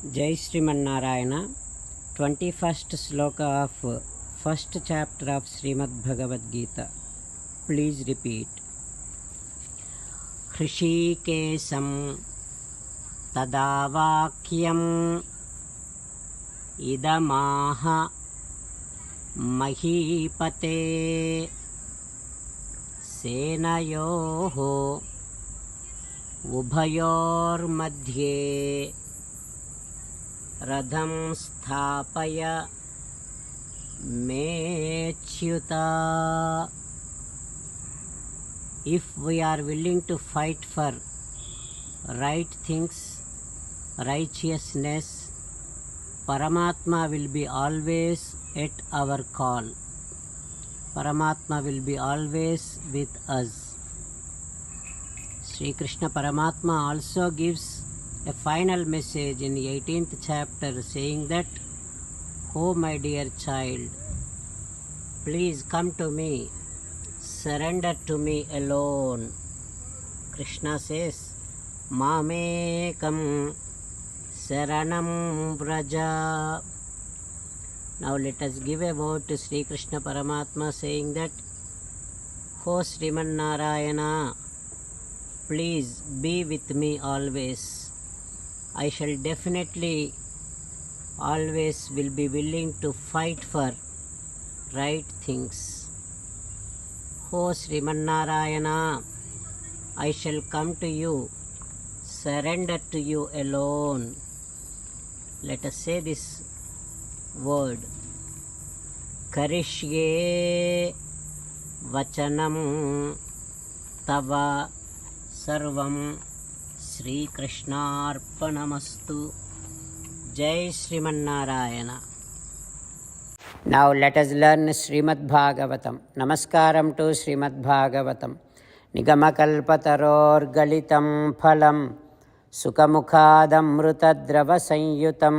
Jai Srimanarayana. 21st sloka of first chapter of Srimad Bhagavad Gita. Please repeat. Hrishikesam tadavakyam idamaha mahipate senayoho ubhayor madhye रथं स्थापय मेच्युता. If we are willing to fight for right things, righteousness, Paramatma will be always at our call. Paramatma will be always with us. Sri Krishna Paramatma also gives a final message in the 18th chapter saying that, "Oh my dear child, please come to me, surrender to me alone." Krishna says, "Mamekam saranam vraja." Now let us give a word to Sri Krishna Paramatma saying that, "Oh Sriman Narayana, please be with me always. I shall definitely always will be willing to fight for right things. Oh Sriman Narayana, I shall come to you, surrender to you alone." Let us say this word. Karishye vachanam tava sarvam Srikrishnaarpanamastu. Jai Srimanarayana. Now let us learn Srimad Bhagavatam. Namaskaram to Srimad Bhagavatam. Nigamakalpataror galitam phalam sukamukhadamrutadrava sanyutam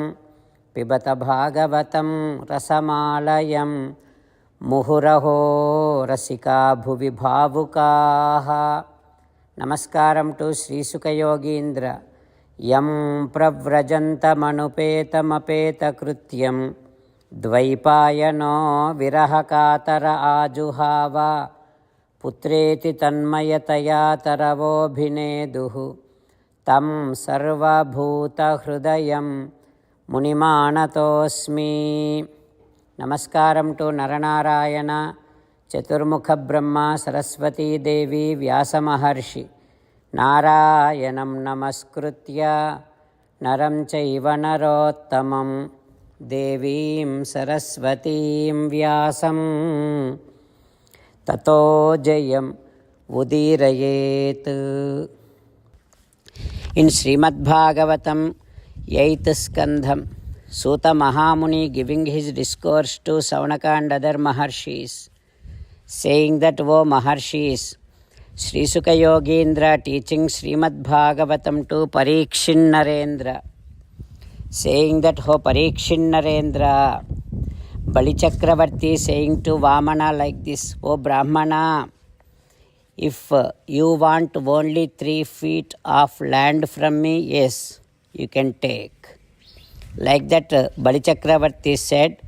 pibata bhagavatam rasamalayam muhuraho rasika bhuvi bhavukaha. Namaskaram to Sri Sukha Yogindra. Yam pravrajantamapeta krutyam dvaipayano virahakatara ajuhava putreti tanmayataya taravobhineduhu tam sarvabhuta hrudayam munimanatosmi. Namaskaram to Naranarayana, Chaturmukha Brahma, Saraswati Devi, Vyasa Maharshi. Narayanam namaskritya naram chaiva narottamam devim saraswatim vyasam tato jayam udirayet. In Srimad Bhagavatam, 8th Skandham, Suta Mahamuni giving his discourse to Saunaka and other Maharshis, saying that, "O Maharshis, Sri Sukha Yogindra teaching Srimad Bhagavatam to Parikshin Narendra, saying that, "O Parikshin Narendra, Bali Chakravarti saying to Vamana like this, "O Brahmana, if you want only 3 feet of land from me, yes, you can take." Like that Bali Chakravarti said,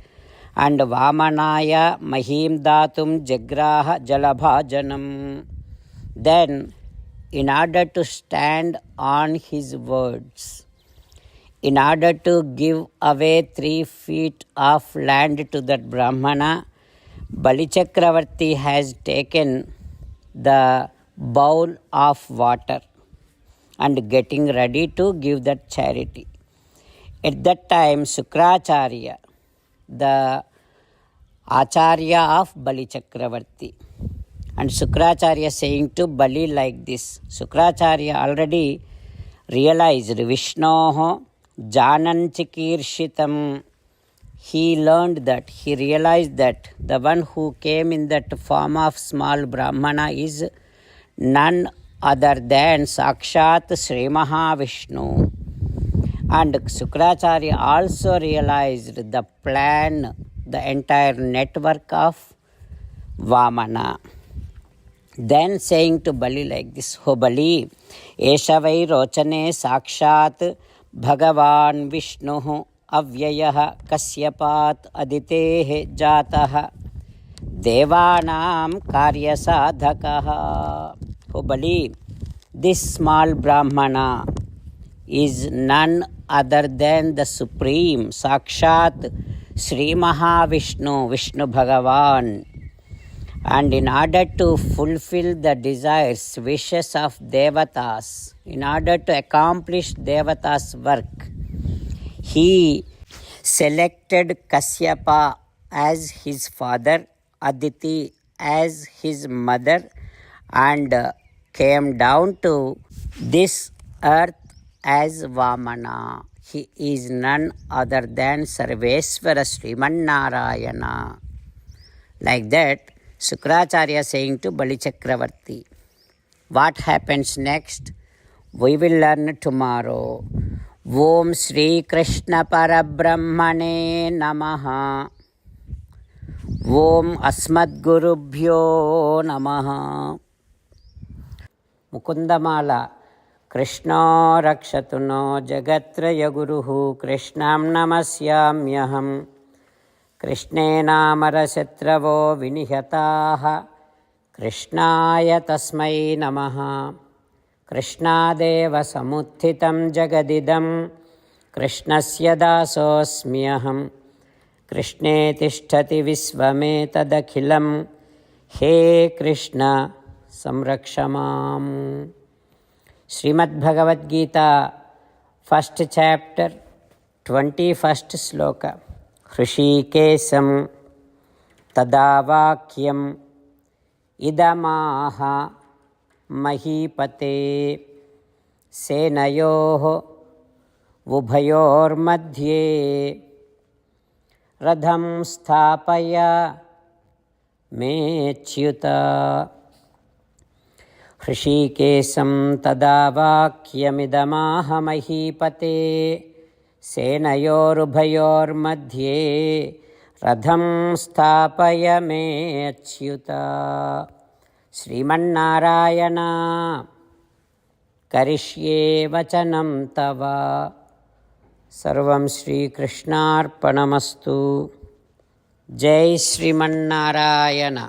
and Vamanaya mahim datum jagraha jalabhajanam. Then, in order to stand on his words, in order to give away 3 feet of land to that Brahmana, Bali Chakravarti has taken the bowl of water and getting ready to give that charity. At that time, Sukracharya, the Acharya of Bali Chakravarti, and Sukracharya saying to Bali like this. Sukracharya already realized Vishnoho Jananchikiršitam. He learned that, he realized that the one who came in that form of small Brahmana is none other than Sakshat Sri Mahavishnu. And Sukracharya also realized the plan, the entire network of Vamana. Then saying to Bali like this, "Ho Bali, Esha vai rochane sakshat भगवान् विष्णुः अव्ययः कश्यपात् अदितेः जातः देवानां कार्यसाधकः. Oh Bali, this small Brahmana is none other than the Supreme Sakshat Sri Mahavishnu, Vishnu Bhagavan. And in order to fulfill the desires, wishes of Devatas, in order to accomplish Devatas' work, he selected Kasyapa as his father, Aditi as his mother, and came down to this earth as Vamana. He is none other than Sarvesvara Sriman Narayana. Like that, Sukracharya saying to Bali Chakravarti. What happens next? We will learn tomorrow. Om Shri Krishna Parabrahmane Namaha. Om Asmadgurubhyo Namaha. Mukundamala. Krishna Rakshatu no Jagatraya Guruhu Krishnam Namasyamyaham. कृष्णेनामरशत्रवो विनिहताः कृष्णाय तस्मै नमः. कृष्णादेव समुत्थितं जगदिदं कृष्णस्य दासोऽस्म्यहं. कृष्णे तिष्ठति विश्वमेतदखिलं हे कृष्ण संरक्ष माम्. Shrimad Bhagavad Gita first chapter 21st श्लोक. हृषीकेशं तदा वाक्यम् इदमाह महीपते सेनयोः उभयोर्मध्ये रथं स्थापय मेच्युत. हृषीकेशं तदा वाक्यमिदमाह महीपते सेनयोरुभयोर्मध्ये रथं स्थापय मेच्युत. श्रीमन्नारायण करिष्ये वचनं तव. सर्वं श्रीकृष्णार्पणमस्तु. जय श्रीमन्नारायण.